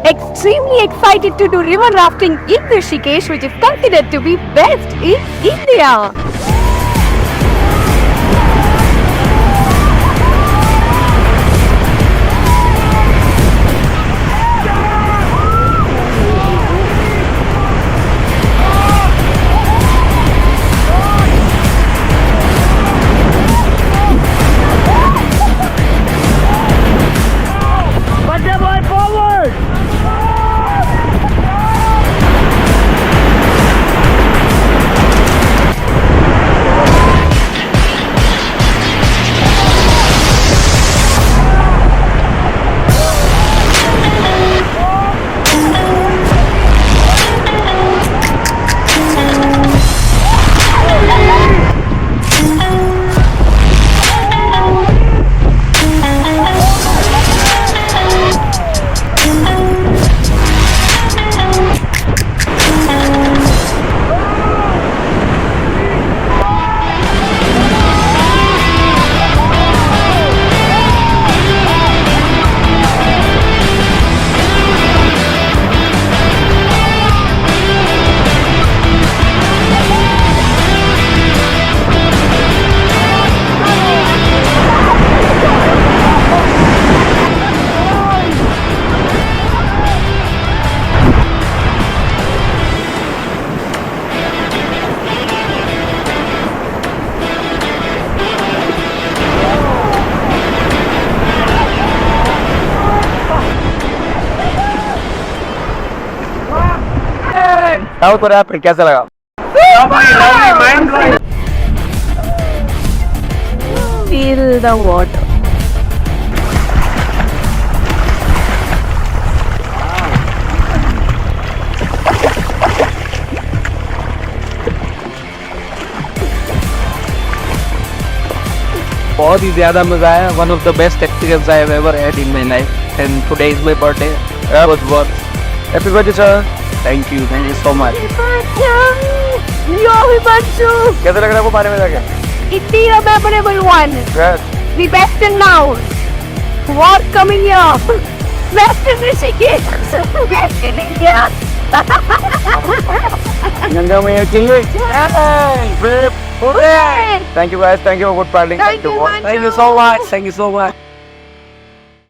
extremely excited to do river rafting in Rishikesh, which is considered to be best in India. Rahul को rafting कैसा लगा? Feel the water. बहुत ही ज़्यादा मज़ा आया. One of the best experience I have ever had in my life. And today is my birthday. It was worth. Happy birthday, sir. Thank you so much. कैसा लग रहा है वो पानी में जाके? India memorable one. Yes. The best in now. What coming here? Best in Rishikesh. Best in India. Ganga River king. Thank you guys. Thank you for good partying. Thank you, Thank you so much. Thank you so much.